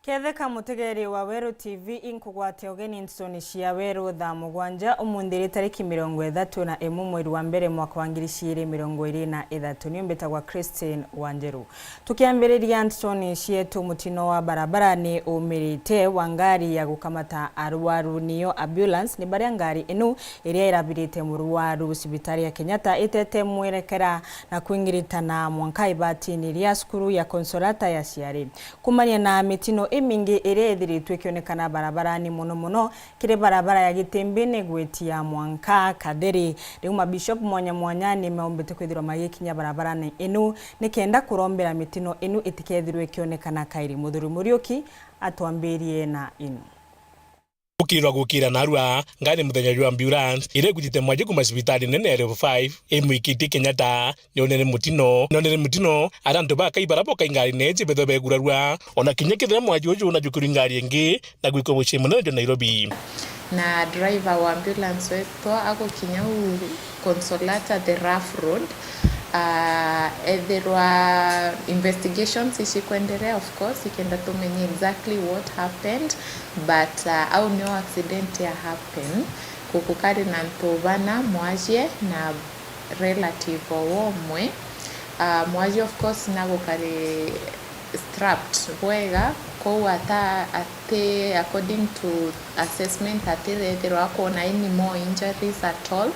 Ketheka mutegeri wa Weru TV inkugwate ogeni nsoni cia Weru Thaa Mugwanja umundiri tariki 31 mweri wa mbere mwaka wa 2023 niombetagwa CHRISTIN WANJERU. Tukiambiriria nsoni cietu mutino wa barabara ni umirite wa ngari ya gukamata arwaru niyo ambulance ni baria ngari inu iria irabirite murwaru sibitari ya Kenyatta itete mwerekera na kuingiritana mwanka ibatini ria skuru ya Consolata ya Ciari kumania na mitino mingi ire ethiritwe kionekana barabarani muno kire barabara ya Gitembene gwetia Mwanka Kaderi riuma Bishop mwanya ni maombete kwithirwa magikinya barabarani inu nikenda kurombera mitino inu itikethirwe kionekana kairi muthuri Muriuki atwambirie na inu ukirwa gukira narua ngari muthenya wa ambulance ire gutite mwaje kuma cibitari nene level 5 emwikiti Kenyatta nionere mutino arantu ba kai barabo kai ngari neje betho begurarua ona kinyekithira mwaje uju na jukuri ngari ingi na gwiko buche muno jo Nairobi na driver wa ambulance wetu ako kinyau Consolata the rough road. There were investigations isikuendelea, of course, ikenda tumeni exactly what happened, but au no accident ya happen kukukari na ntobana mwaje na relative womwe mwaje of course na kukari strapped wega ko ate according to assessment ate there were any more injuries at all.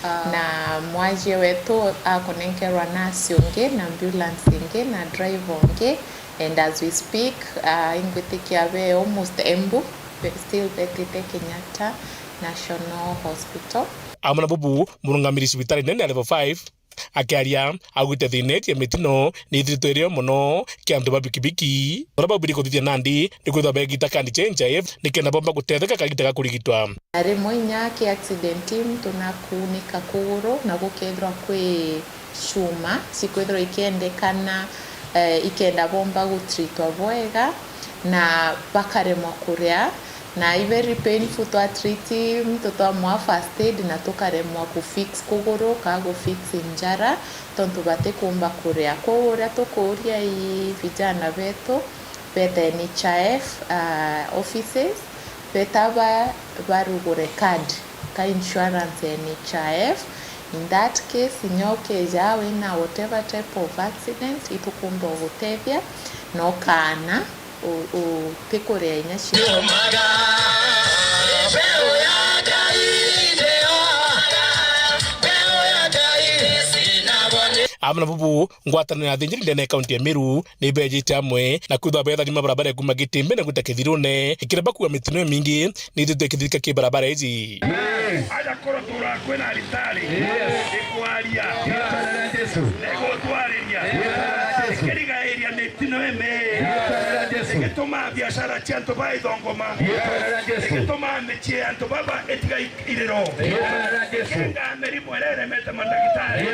Na mwaje wetu akonenkerwa na sionge na ambulance inge na driver onge, and as we speak ingwitikiabe almost Embu still betite Kenyatta National Hospital. Amana bubu murungamiri cibitari nene level 5 akiaria agute thinetie mitino ni thitorio muno kiantu babikibiki baraba biri kuthithia nandi nikwitha begita kandi change nikenda bomba gutetheka kagita kurigitwa ari moinya ki accident tunakunika kuguru na gukethwa kwi shuma sikwithwa ikendekana ikenda bomba gutreatwa bwega na bakaremwa kuria na very painful to treat him to mwa first aid na tukaremwa ku fix kuguru ka go fix injara tontu bate kumba kuria kuria tukuria i vijana betu beta NHIF offices beta barugure card ka insurance NHIF. In that case nyoke jawe na whatever type of accident itukumba gutethia no kana o tekore ina shiro amna bubu ngwatana na thinjiri ndene county ya Meru ni bejite amwe na kwitha betha ni mabarabara kuma Gitembene gutakithirune ikireba kuwa mitino mingi ni tutekithika ki barabara hizi aja korotura kwena alitari ikwaria nego twariria ikiriga area mitino eme ikitoma biashara chanto bai dongoma ikitoma mechi anto baba etiga irero kenga meri mwerere meta mandagitari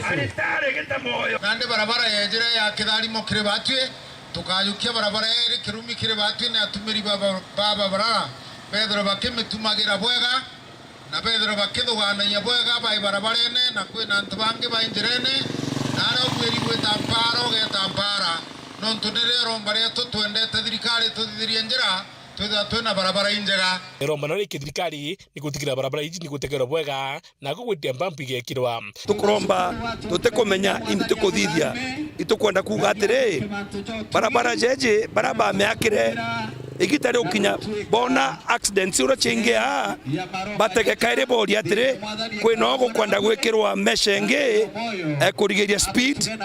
alitari geta moyo nande barabara yejira ya kidharimo kire batwe tukayukia barabara ere kirumi kire batwe na atumiri baba barara Pedro bakimetumagira bwega na Pedro bakithugana ya bwega bai barabara ene na kwina ntubange bainjirene na ara kwiri gwetamparo getampara nontunere rombare tutwendete thirikari tuthirie njira twina barabara injega rombano ri thirikari ni gutikira barabara iji ni gutekera bwega na gugwitia mbampi gekirwa tukuromba tutekomenya imite kuthithia itukwenda kuga atiri barabara jeje baraba meakire igitari ukinya bona accidents ura chingea bateke kaire bori atiri kwino gukwenda gwikirwa meshenge kurigeria speed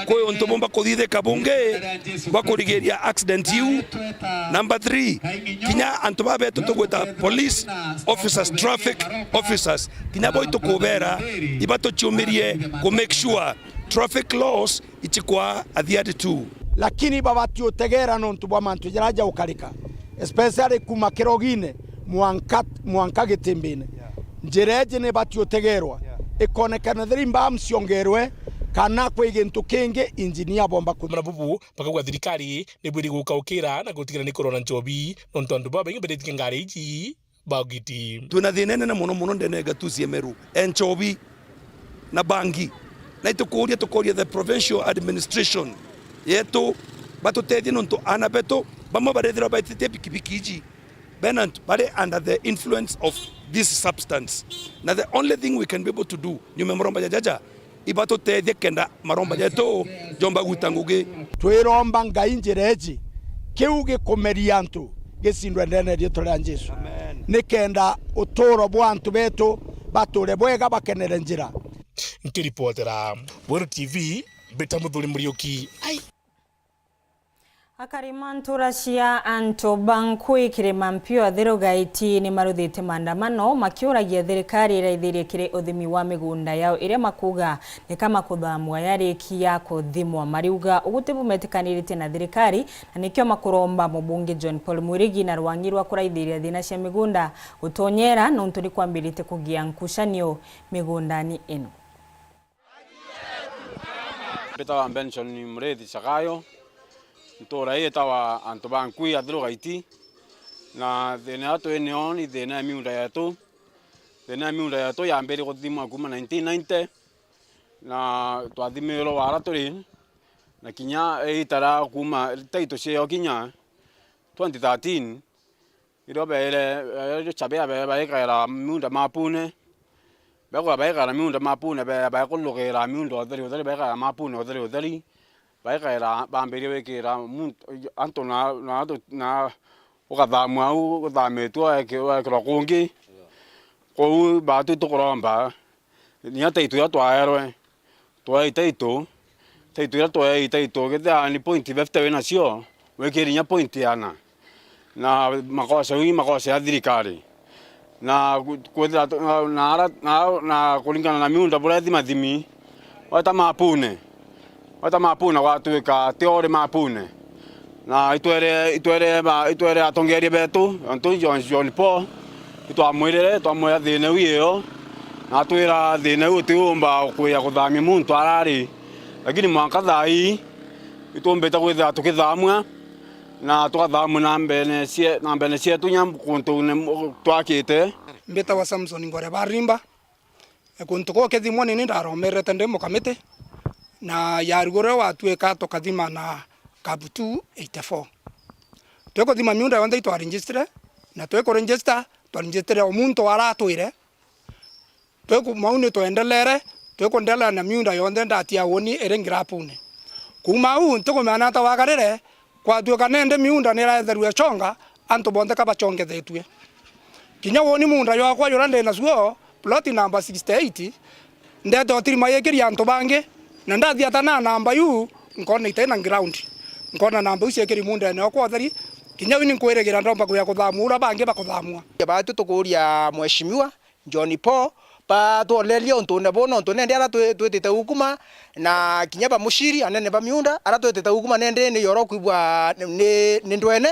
kwe onto bomba kuthithe kabunge bakurigeria accident you. Number 3 kinya antu babe tutugweta police officers, traffic officers kinya boy tukubera ibato chumirie ku make sure traffic laws ichikwa adhiati tu lakini babati utegera nontu bwa mantu jaraja ukarika especially kuma kirogine mwanka Gitembene njereje ne bati utegerwa ikonekana thirimba msiongerwe kana kwigintu kingi engineer bomba kumana bubu pakagwa thirikari ni bwiri gukaukira na gutikira ni corona njobi nontu andu baba ingi bedetike ngari iji bagiti tuna thinene na muno ndene gatucie Meru enchobi na bangi na tukuria the provincial administration yetu batutethie nontu anabeto bamwe barethira baitite pikipiki benant bare under the influence of this substance. Now the only thing we can be able to do nyume maromba jaja ibato tethie kenda maromba jeto jomba gutanguge twiromba ngai njireji kiu gikumeria antu gisindwe ndene rito rya Jesu nikenda uturo bwa antu betu bature bwega bakenere njira. Nkiripotera Weru TV beta muthuri Muriuki. Akarimantura cia anto bankui kiremampio athirogaiti ni maruthite maandamano makiuragia thirikari iraithirie kiri uthimi wa migunda yao iria makuga ni kama kuthamwa yarikia kuthimwa mariuga ugutibu metikanirite na thirikari na nikio makuromba mubunge John Paul Mwirigi na rwangirwa kuraithiria thina cia migunda utonyera nontu ni kwambirite kugia nkushanio migundani ino. Beta benson mrethi sakayo ntora etawa anto bankui athirogaiti na thina atu enioni thina miunda yato yambere guthimwa kuma 1990 na twathimiro wara turi na kinya itara kuma taito cio kinya 2013 irobere chabea baikaira miunda mapune bako baikaira miunda mapune bakulugera miunda otheri baikaira mapune otheri baikaira bambere wekira anto na ukathamwa ukathametwa ekiro kungi kou batu tukuromba ni ataitu ya twaerwe twaitaito ya twaitaito getha ni point 50 wena cio wekirinya point yana na makosa ya thirikari na kwethira na kulingana na miunda bura thimi wata mapune gwatuika teore mapune na itwere atongeria betu anto John Paul itwamwirire twamwira thina wiyo na twira thina utiumba kuya kuthamia muntu arari lakini mwanka thai itumbeta kwithira tukithamwa na tukathamwa na mbene cie tunya kuntu twakite mbeta wa Samson ngore barimba kuntu ko kethimwa nini ndaromerete ndi mukamite na yarugore watuika tukathima na kabutu 84 tweko thima miunda yonde itwa register na tweko register omuntu aratwire tweko mauni twendelere tweko ndela na miunda yonde ndatia woni erengira pune kuma u ntoko mana ta wagarere kwa tuka nende miunda nira theru chonga anto bonde ka bachonge thetwe kinya woni munda yo kwa yorande na suo plot number 68 ndeto tirima yekiri anto bange na ndathia tana namba yu nkona itena ground nkona namba ucio ekiri munda ne kwa thari kinya wini nkweregira ndomba kuya kuthamura bange bakuthamwa batu tukuria mheshimiwa John Paul pa tuolelia ontone bono ontone ndara twetete hukuma na kinya ba mushiri anene ba miunda ara twetete hukuma nende ni yoro kuibwa ni ndwene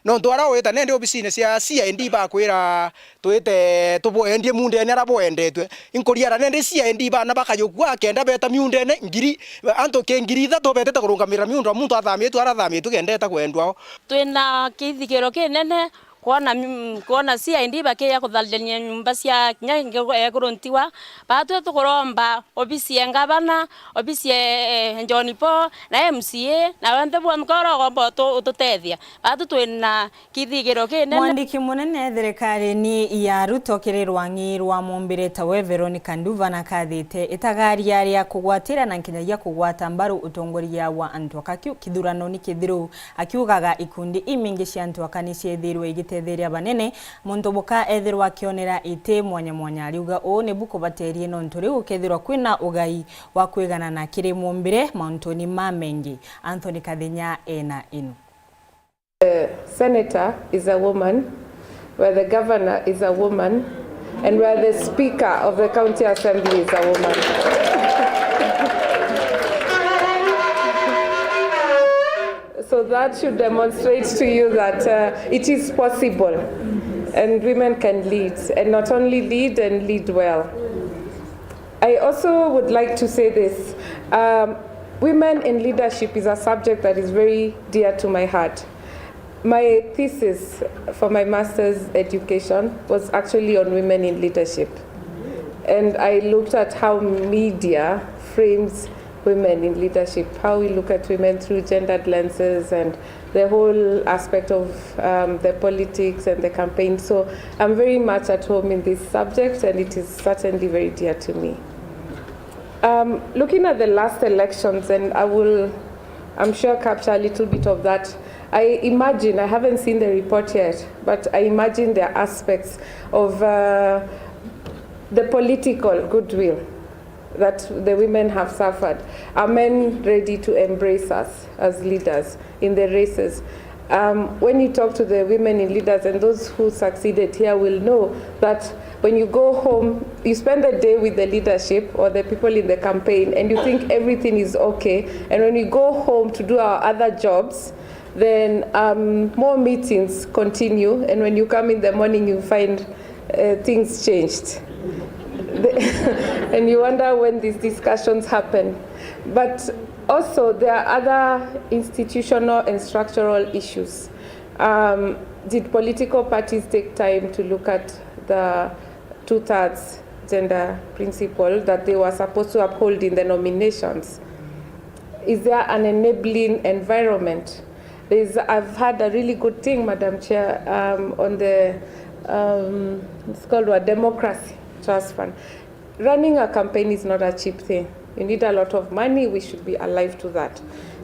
no ndwara weta nende obisine cia CID ba kwira twete tuboendie munde ne ara boendetwe inkoria nende CID ba na bakayogwa kenda beta miunde ne ngiri anto ke ngiri tha to betete kurungamira miunda muntu athamie tu arathamie tu kendeta kwendwa twina kithikiro kinene kuona CID bakia kuthalania nyumba cia kinya kuruntiwa batu tukuromba obisi ya ngabana obisi ya John Paul na MCA na wende bwa mkoro gombo tutethia batu twina kithigiro kinene. Mwandiki munene thirikari ni ya Ruto kirirwangi rwa mumbireta we Veronica Nduva na kathite itagaria ria kugwatira na nkinyagia kugwata mbaru utongoria wa antu akakyu kithurano ni kithiru akiugaga ikundi imingi cia antu akanisi ethirwe igitetheria banene muntu buka ethirwa kionera ite mwanya ariuga o ne buko baterie no nturi ukethirwa kwina ugai wa kwigana na kiri mumbire mauntoni mamengi. Anthony Kadhinya ena inu. The senator is a woman, where the governor is a woman, and where the speaker of the county assembly is a woman. So that should demonstrate to you that it is possible and women can lead, and not only lead and lead well. I also would like to say this. Women in leadership is a subject that is very dear to my heart. My thesis for my master's education was actually on women in leadership. And I looked at how media frames women in leadership, how we look at women through gendered lenses and the whole aspect of the politics and the campaign. So I'm very much at home in this subject, and it is certainly very dear to me. Looking at the last elections, and I'm sure capture a little bit of that. I imagine, I haven't seen the report yet, but I imagine there are aspects of the political goodwill that the women have suffered. Are men ready to embrace us as leaders in the races? When you talk to the women in leaders, and those who succeeded here will know that when you go home, you spend the day with the leadership or the people in the campaign, and you think everything is okay. And when you go home to do our other jobs, then more meetings continue. And when you come in the morning, you find things changed. And you wonder when these discussions happen. But also, there are other institutional and structural issues. Did political parties take time to look at the 2/3 gender principle that they were supposed to uphold in the nominations? Is there an enabling environment? I've had a really good thing, Madam Chair, on the, it's called a democracy trust fund. Running a campaign is not a cheap thing. You need a lot of money. We should be alive to that.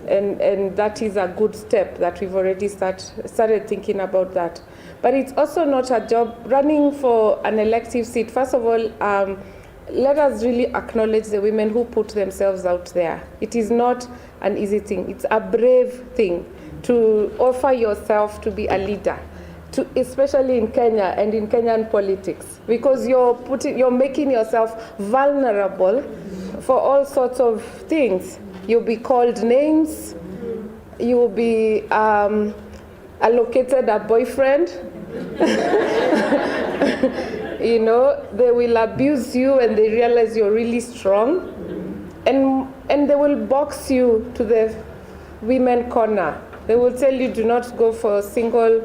And that is a good step that we've already started thinking about that. But it's also not a job running for an elective seat. First of all, let us really acknowledge the women who put themselves out there. It is not an easy thing. It's a brave thing to offer yourself to be a leader, especially in Kenya and in Kenyan politics, because you're making yourself vulnerable for all sorts of things. You'll be called names, you'll be allocated a boyfriend, you know, they will abuse you and they realize you're really strong, and they will box you to the women corner. They will tell you do not go for single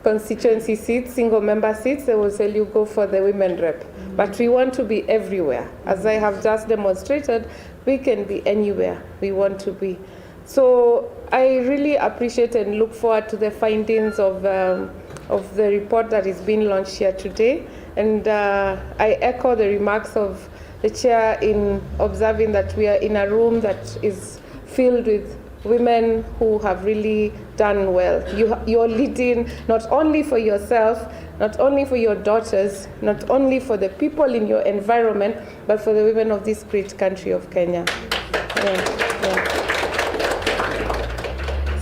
constituency seats, single member seats. They will tell you go for the women rep. But we want to be everywhere. As I have just demonstrated, we can be anywhere we want to be. So I really appreciate and look forward to the findings of the report that is being launched here today. And I echo the remarks of the chair in observing that we are in a room that is filled with women who have really done well. You're leading not only for yourself, not only for your daughters, not only for the people in your environment, but for the women of this great country of Kenya.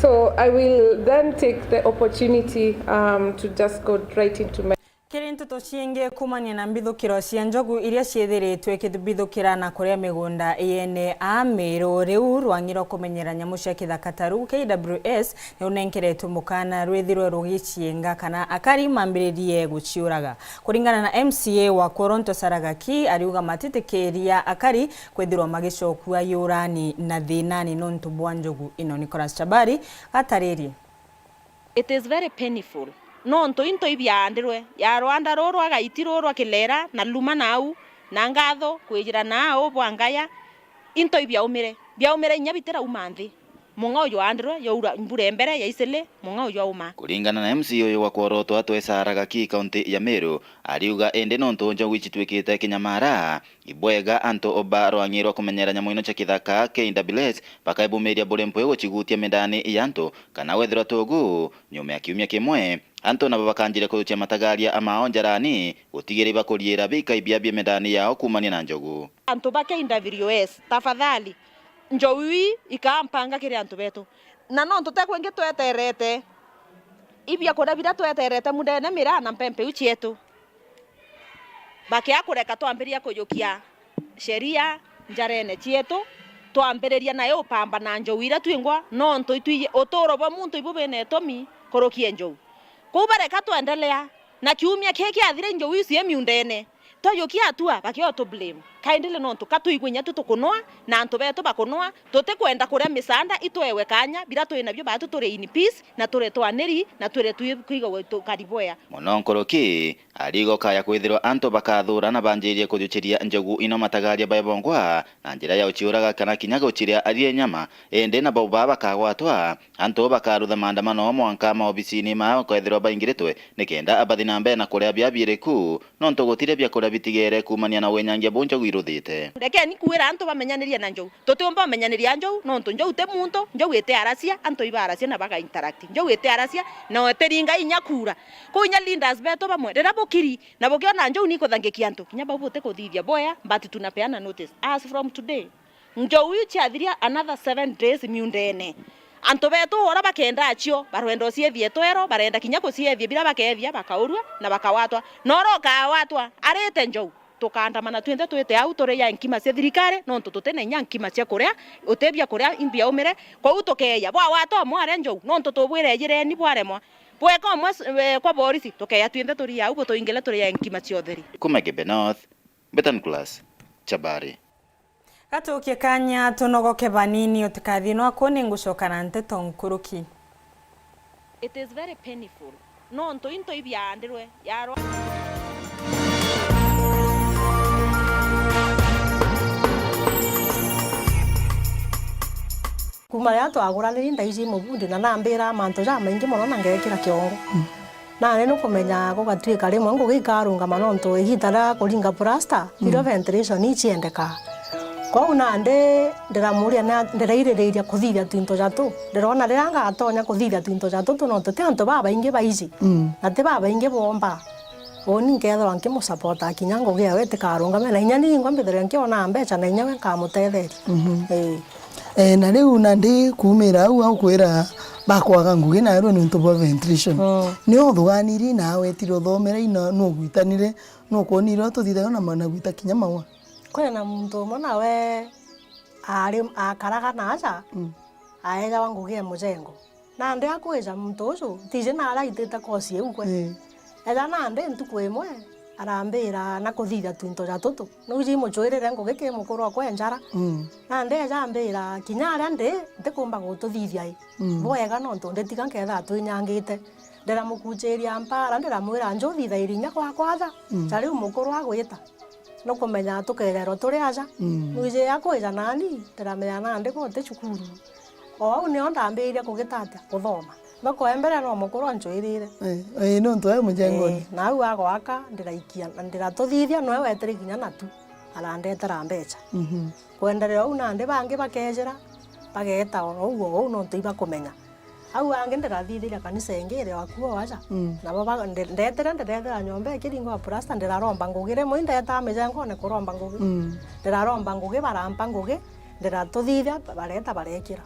So I will then take the opportunity to just go right into my Kiri Nteto cienge kumania na mbithukiro cia njogu iria ciethiritwe ikithukira na kuria migunda yene a Meru riu rwangiro kumenyera nyamu cia kithaka taru KWS ni unenkeretwo mukana rwithirwe rugichienga kana akari mambiririe guciuraga kuringana na MCA wa Koronto Saragaki ariuga matitekeria akari kwithirwa magicokua yurani na thinani nontu bwa njogu ino. Nicholas Chabari gatariri. It is very painful. Nonto into ibiandirwe ya Rwanda roro agaitirwo akilera na luma nau na ngatho kwijira nao bwangaya into ibiaumire nyabitera umanthi munga uyo andirwe yaura mbure mbere ya isele munga uyo uma. Kuringana na MC uyu wa Koronto atwe Saragaki kaunti ya Meru ariuga ende nonto njogu ichitwikite kinyamara ibwega anto oba rwangirwa kumenyera nyamu ino cha kithaka KWS pakaibumiria burempo yo chigutia medani yanto kana wethira togu nyume ya kiumia kimwe anto na babakanjire kurutia matagaria amao njarani gutigire bakuriera bikaibia medani yao kumania na njogu. Anto ba KWS tafadhali njowi ikampanga kiri anto betu na nonto tekwenge tweterete ibia kora bira tweterete mudene mira na mpempe uchietu bakia kureka twambiria kuyukia sheria njarene chietu twambiria nayo pamba na njowira twingwa nonto itwi otoro ba muntu ibubene tomi korokie njowu kubareka twendelea na kiumia keke athire njowu cie miundene toyokia atua bakio to blame kaindile nonto katuigwinya tutukunoa na antu beto bakunoa tote kwenda kuria misanda itwewe kanya bila twina byo batu turi in peace na turi twaneri na turi tuiga wetu kariboya Mononkoroki arigo kaya kwithirwa antu bakathura na banjirie kujuchiria njogu ino matagaria baibongwa na njira ya uchiuraga kana kinyaga uchiria arie nyama ende na bauba bakagwatwa antu bakarutha maandamano mwanka maobicini mao kwithirwa baingiritwe nikenda abathina mbe na kuria byabireku nonto gutire bya kuria bitigere kumania na wenyangia bonjo giruthite reke ni kuira antu bamenyaniria na njogu totomba bamenyaniria njogu nonto njogu te muntu njogu ite aracia antu ibaracia na baka interact njogu ite aracia na oteringa inyakura kunya leaders beto bamwe rera bokiri na bokiona njogu niko thangikia antu kinya babote kuthithia boya but tunapeana notice as from today njogu ichiathiria another 7 days miundene antu betu ora bakenda achio barwendo ciethie twero barenda kinya kuciethie bila bakethia bakaurua na bakawatwa noro kawatwa arete njogu tukandamana twende twete au tore ya nkima cia thirikari no tututene nya nkima cia kuria utebia kuria imbia umire kwa utokeya bwa wato mware njogu no tutubwire jireni bwaremwa bweka mwe kwa borisi tokeya twende turi au butoingela tore ya nkima cia utheri Kumeke North Betan Class Chabari Gatukie kanya tunogoke banini utikathi no akoni ngucokana Nteto nkuruki. It is very painful no nto into ibyandirwe yaro kuma ya twaguraniri ndaici mubundi na nambira manto ja maingi muno na ngekira kiongo na nene kumenya gugatwika rimwe ngugikarunga manonto igitara kuringa plaster iro ventilation ichiendeka kwa unande ndiramuria na ndirairiria kuthithia twinto jatu ndirona riranga atonya kuthithia twinto jatu tunonto te anto baba ingi baici na te baba ingi bomba oni ngethwa nkimu support akinyango gia wete karunga mena inya ni ngwambithira nkiona mbeca na inya wenka mutetheri na riu na ndi kumira au au kwira bakwaga ngugi na ro ntu bo ventilation ni othuganiri na wetiro thomera ina no gwitanire no koniro tuthithaga na mana gwita kinya mawa kwena muntu mona we ari akaraga naja aega wangu gia mujengo na ndi akweja muntu ucu tije na ara iteta kosi eugwe ega na ndi ntuku imwe arambira na kuthitha twinto ja tutu no ji muchwirire ngugi ke mukuru akwe njara na ndi ajambira kinya ara ndi ndikumba gututhithia boega no ntu nditiga nketha twinyangite ndera mukucheria mpara ndera mwira njuthitha irinya kwa kwatha tari mukuru agwita no kumenya tukerero turi aja mwije yakweja nani ndiramenya nandi gote cukuru o au ni ondambire kugitata kuthoma bako embere no mukuru anchwirire no ntoe mujengo na au agwaka ndiraikia ndiratuthithia no weteri kinya natu arandetera mbeca kwenderera au nandi bangi bakejera bageta o no ntoiba kumenya au ange ndirathithira kanisa ingire wakuo aja na baba ndetera nyombe ikiringo wa plaster ndiraromba ngugire mo ndeta mijengo ne kuromba ngugi ndiraromba ngugi barampa ngugi ndiratuthithia bareta barekira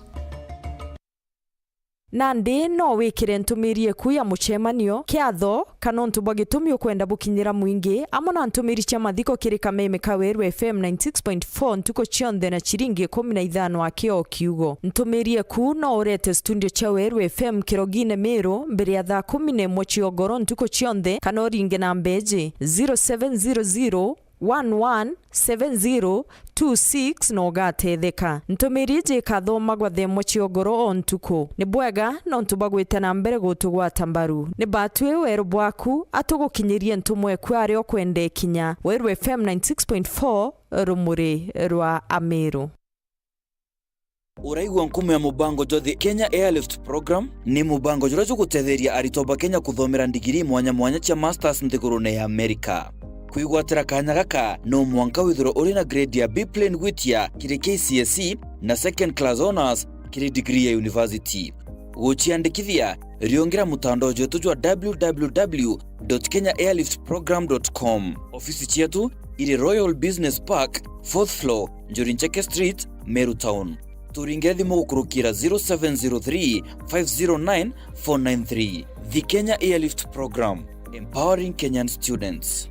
Nandi no wikire ntumirie ku ya muchemanio kiatho kana ntubwa gitumi ukwenda bukinyira mwingi amona ntumiri cia mathiko kiri kameme ka Weru FM 96.4 ntuko chionde na chiringi 15 akio kiugo ntumirie ku no urete studio cha Weru FM kirogine Meru mbere ya thaa 11 chiogoro ntuko chionde kana uringe na mbeji 0700 117026 no gatetheka ntumiri je kathoma gwa themo chiogoro on tuko ni bwega no ntubagwite na mbere gutugwata mbaru ni batwe Weru bwaku atugukinyirie ntumwe kwari okwende kinya Weru FM 96.4 rumuri rwa Ameru Uraigwa nkume ya mubango jothi Kenya Airlift Program ni mubango jura gutetheria aritoba Kenya kuthomera ndigiri mwanya cha masters nthigurune ya Amerika kwigwatira kanya gaka no mwanka withiro uri na grade ya B plane gwitia kiri KCSE na second class honors kiri degree ya university guchiandikithia riongera mutandao jetu jwa www.kenyaairliftprogram.com ofisi chetu iri Royal Business Park 4th floor Njorincheke Street Meru Town turinge thimu gukurukira 0703 509 493 The Kenya Airlift Program, empowering Kenyan students.